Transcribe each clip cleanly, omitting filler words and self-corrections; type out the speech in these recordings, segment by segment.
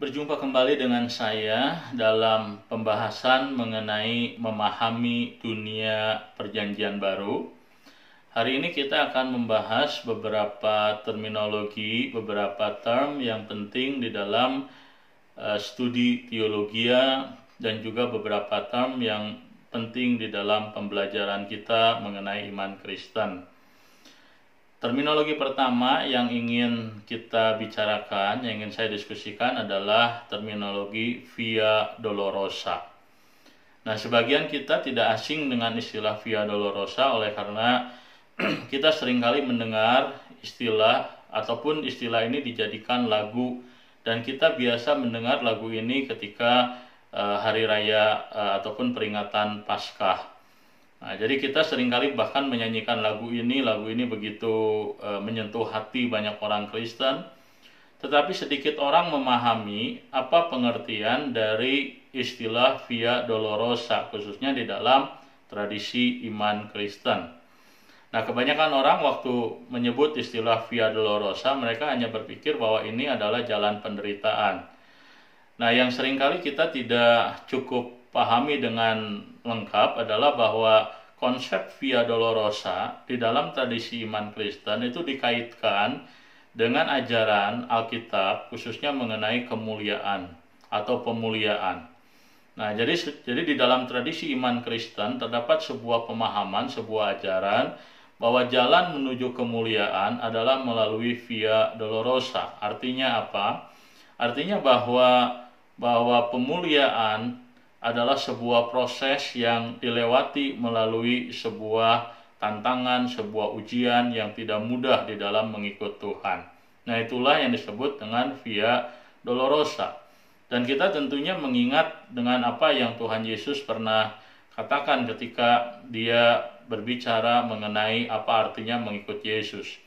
Berjumpa kembali dengan saya dalam pembahasan mengenai memahami dunia Perjanjian Baru. Hari ini kita akan membahas beberapa terminologi, beberapa term yang penting di dalam studi teologia dan juga beberapa term yang penting di dalam pembelajaran kita mengenai iman Kristen. Terminologi pertama yang ingin kita bicarakan, yang ingin saya diskusikan adalah terminologi Via Dolorosa. Nah, sebagian kita tidak asing dengan istilah Via Dolorosa oleh karena kita seringkali mendengar istilah ataupun istilah ini dijadikan lagu, dan kita biasa mendengar lagu ini ketika hari raya ataupun peringatan Paskah. Nah, jadi kita seringkali bahkan menyanyikan lagu ini begitu menyentuh hati banyak orang Kristen. Tetapi sedikit orang memahami apa pengertian dari istilah Via Dolorosa, khususnya di dalam tradisi iman Kristen. Nah, kebanyakan orang waktu menyebut istilah Via Dolorosa, mereka hanya berpikir bahwa ini adalah jalan penderitaan. Nah, yang seringkali kita tidak cukup pahami dengan lengkap adalah bahwa konsep Via Dolorosa di dalam tradisi iman Kristen itu dikaitkan dengan ajaran Alkitab, khususnya mengenai kemuliaan atau pemuliaan. Nah, jadi di dalam tradisi iman Kristen terdapat sebuah pemahaman, sebuah ajaran bahwa jalan menuju kemuliaan adalah melalui Via Dolorosa. Artinya apa? Artinya bahwa pemuliaan adalah sebuah proses yang dilewati melalui sebuah tantangan, sebuah ujian yang tidak mudah di dalam mengikut Tuhan. Nah, itulah yang disebut dengan Via Dolorosa. Dan kita tentunya mengingat dengan apa yang Tuhan Yesus pernah katakan ketika dia berbicara mengenai apa artinya mengikut Yesus.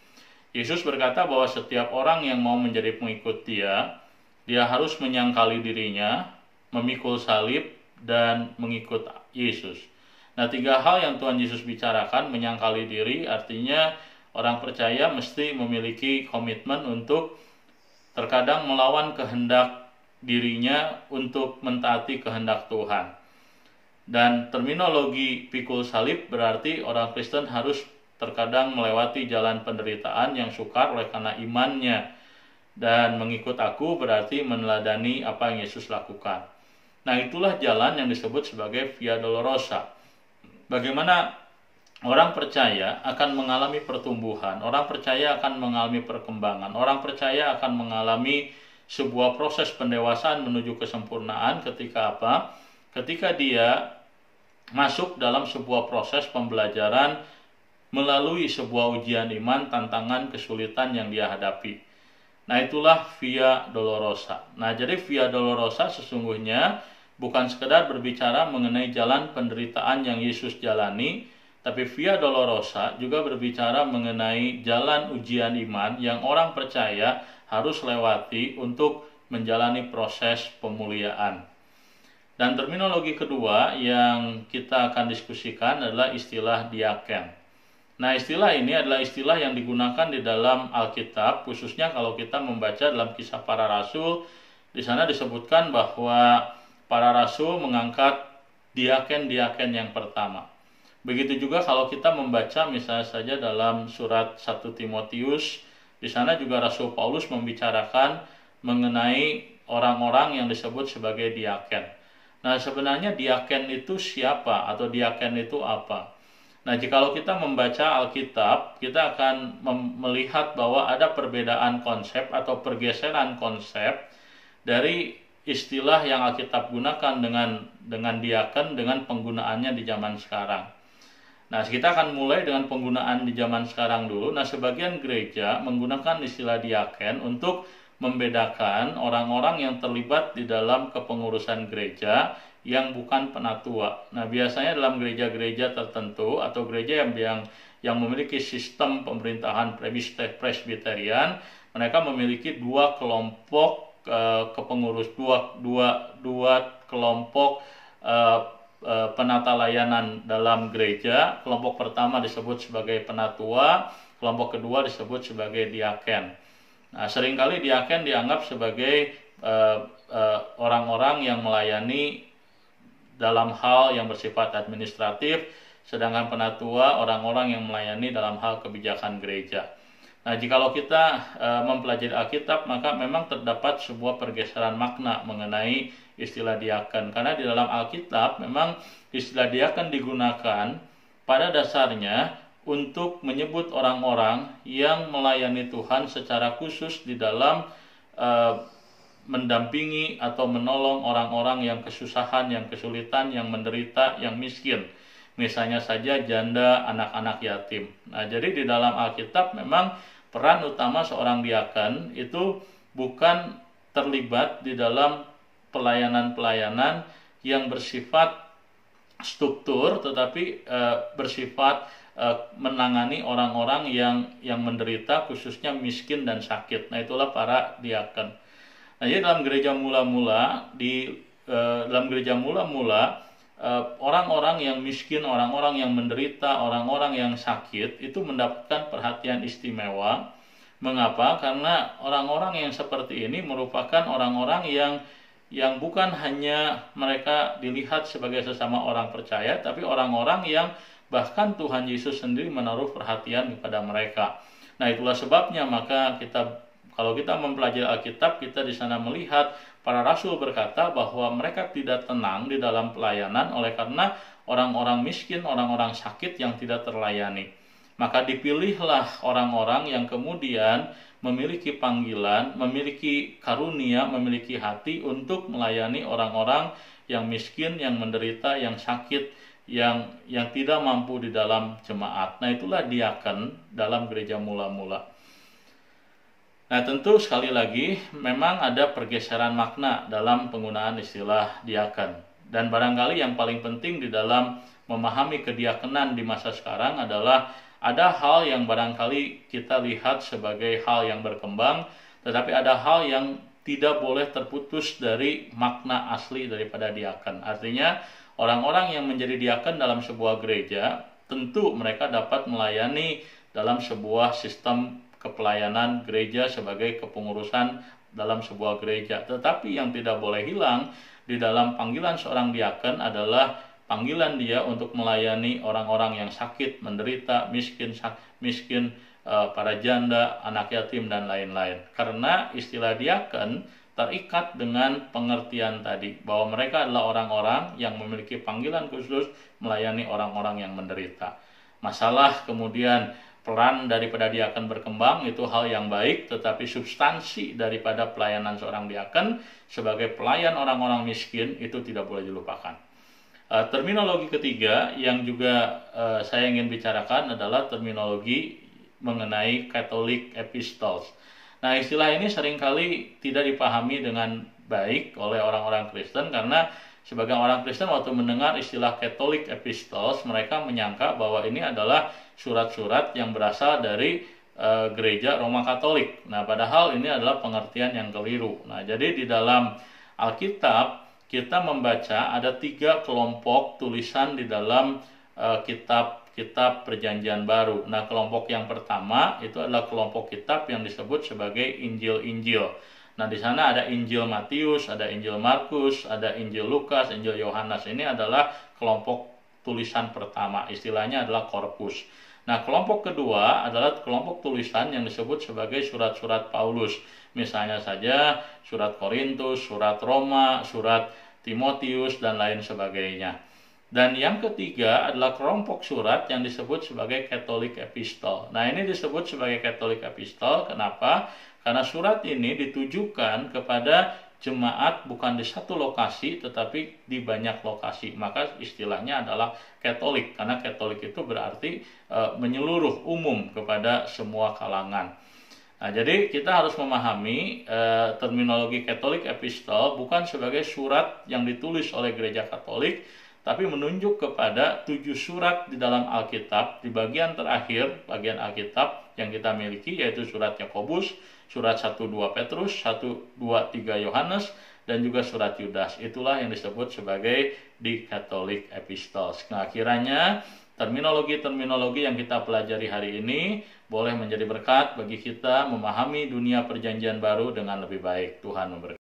Yesus berkata bahwa setiap orang yang mau menjadi pengikut dia harus menyangkali dirinya, memikul salib, dan mengikut Yesus. Nah, 3 hal yang Tuhan Yesus bicarakan, menyangkali diri, artinya orang percaya mesti memiliki komitmen untuk terkadang melawan kehendak dirinya untuk mentaati kehendak Tuhan. Dan terminologi pikul salib berarti orang Kristen harus terkadang melewati jalan penderitaan yang sukar oleh karena imannya. Dan mengikut aku berarti meneladani apa yang Yesus lakukan. Nah, itulah jalan yang disebut sebagai Via Dolorosa. Bagaimana orang percaya akan mengalami pertumbuhan, orang percaya akan mengalami perkembangan, orang percaya akan mengalami sebuah proses pendewasaan menuju kesempurnaan ketika apa? Ketika dia masuk dalam sebuah proses pembelajaran melalui sebuah ujian iman, tantangan, kesulitan yang dia hadapi. Nah, itulah Via Dolorosa. Nah, jadi Via Dolorosa sesungguhnya bukan sekedar berbicara mengenai jalan penderitaan yang Yesus jalani, tapi Via Dolorosa juga berbicara mengenai jalan ujian iman yang orang percaya harus lewati untuk menjalani proses pemuliaan. Dan terminologi kedua yang kita akan diskusikan adalah istilah diaken. Nah, istilah ini adalah istilah yang digunakan di dalam Alkitab, khususnya kalau kita membaca dalam Kisah Para Rasul. Di sana disebutkan bahwa para rasul mengangkat diaken-diaken yang pertama. Begitu juga kalau kita membaca misalnya saja dalam surat 1 Timotius, di sana juga Rasul Paulus membicarakan mengenai orang-orang yang disebut sebagai diaken. Nah, sebenarnya diaken itu siapa atau diaken itu apa? Nah, jikalau kita membaca Alkitab, kita akan melihat bahwa ada perbedaan konsep atau pergeseran konsep dari istilah yang Alkitab gunakan dengan diaken dengan penggunaannya di zaman sekarang. Nah, kita akan mulai dengan penggunaan di zaman sekarang dulu. Nah, sebagian gereja menggunakan istilah diaken untuk membedakan orang-orang yang terlibat di dalam kepengurusan gereja yang bukan penatua. Nah, biasanya dalam gereja-gereja tertentu atau gereja yang memiliki sistem pemerintahan presbyterian, mereka memiliki 2 kelompok kepengurus, dua kelompok penata layanan dalam gereja. Kelompok pertama disebut sebagai penatua, kelompok kedua disebut sebagai diaken. Nah, seringkali diaken dianggap sebagai orang-orang yang melayani dalam hal yang bersifat administratif, sedangkan penatua orang-orang yang melayani dalam hal kebijakan gereja. Nah, jikalau kita mempelajari Alkitab, maka memang terdapat sebuah pergeseran makna mengenai istilah diaken. Karena di dalam Alkitab memang istilah diaken digunakan pada dasarnya untuk menyebut orang-orang yang melayani Tuhan secara khusus di dalam mendampingi atau menolong orang-orang yang kesusahan, yang kesulitan, yang menderita, yang miskin. Misalnya saja janda, anak-anak yatim. Nah, jadi di dalam Alkitab memang peran utama seorang diaken itu bukan terlibat di dalam pelayanan-pelayanan yang bersifat struktur, tetapi bersifat menangani orang-orang yang menderita, khususnya miskin dan sakit. Nah, itulah para diaken. Nah, jadi dalam gereja mula-mula, orang-orang yang miskin, orang-orang yang menderita, orang-orang yang sakit itu mendapatkan perhatian istimewa. Mengapa? Karena orang-orang yang seperti ini merupakan orang-orang yang bukan hanya mereka dilihat sebagai sesama orang percaya, tapi orang-orang yang bahkan Tuhan Yesus sendiri menaruh perhatian kepada mereka. Nah, itulah sebabnya maka kalau kita mempelajari Alkitab, kita di sana melihat para rasul berkata bahwa mereka tidak tenang di dalam pelayanan oleh karena orang-orang miskin, orang-orang sakit yang tidak terlayani. Maka dipilihlah orang-orang yang kemudian memiliki panggilan, memiliki karunia, memiliki hati untuk melayani orang-orang yang miskin, yang menderita, yang sakit, yang tidak mampu di dalam jemaat. Nah, itulah diaken dalam gereja mula-mula. Nah, tentu sekali lagi memang ada pergeseran makna dalam penggunaan istilah diaken. Dan barangkali yang paling penting di dalam memahami kediakenan di masa sekarang adalah ada hal yang barangkali kita lihat sebagai hal yang berkembang, tetapi ada hal yang tidak boleh terputus dari makna asli daripada diaken. Artinya orang-orang yang menjadi diaken dalam sebuah gereja, tentu mereka dapat melayani dalam sebuah sistem kepelayanan gereja sebagai kepengurusan dalam sebuah gereja. Tetapi yang tidak boleh hilang di dalam panggilan seorang diaken adalah panggilan dia untuk melayani orang-orang yang sakit, menderita, miskin, para janda, anak yatim, dan lain-lain. Karena istilah diaken terikat dengan pengertian tadi, bahwa mereka adalah orang-orang yang memiliki panggilan khusus melayani orang-orang yang menderita. Masalah kemudian peran daripada diaken berkembang itu hal yang baik, tetapi substansi daripada pelayanan seorang diaken sebagai pelayan orang-orang miskin itu tidak boleh dilupakan. Terminologi ketiga yang juga saya ingin bicarakan adalah terminologi mengenai Catholic Epistles. Nah, istilah ini seringkali tidak dipahami dengan baik oleh orang-orang Kristen, karena sebagai orang Kristen waktu mendengar istilah Catholic Epistles, mereka menyangka bahwa ini adalah surat-surat yang berasal dari gereja Roma Katolik. Nah, padahal ini adalah pengertian yang keliru. Nah, jadi di dalam Alkitab kita membaca ada 3 kelompok tulisan di dalam kitab Perjanjian Baru. Nah, kelompok yang pertama itu adalah kelompok kitab yang disebut sebagai Injil-Injil. Nah, di sana ada Injil Matius, ada Injil Markus, ada Injil Lukas, Injil Yohanes. Ini adalah kelompok tulisan pertama, istilahnya adalah korpus. Nah, kelompok kedua adalah kelompok tulisan yang disebut sebagai surat-surat Paulus. Misalnya saja surat Korintus, surat Roma, surat Timotius, dan lain sebagainya. Dan yang ketiga adalah kelompok surat yang disebut sebagai Catholic Epistle. Nah, ini disebut sebagai Catholic Epistle, kenapa? Karena surat ini ditujukan kepada jemaat bukan di satu lokasi tetapi di banyak lokasi. Maka istilahnya adalah Katolik, karena Katolik itu berarti menyeluruh, umum kepada semua kalangan. Nah, jadi kita harus memahami terminologi Catholic Epistle bukan sebagai surat yang ditulis oleh gereja Katolik, tapi menunjuk kepada 7 surat di dalam Alkitab, di bagian terakhir, bagian Alkitab yang kita miliki, yaitu surat Yakobus, surat 1-2 Petrus, 1-2-3 Yohanes, dan juga surat Yudas. Itulah yang disebut sebagai di Catholic Epistles. Nah, kiranya terminologi-terminologi yang kita pelajari hari ini boleh menjadi berkat bagi kita memahami dunia Perjanjian Baru dengan lebih baik. Tuhan memberkati.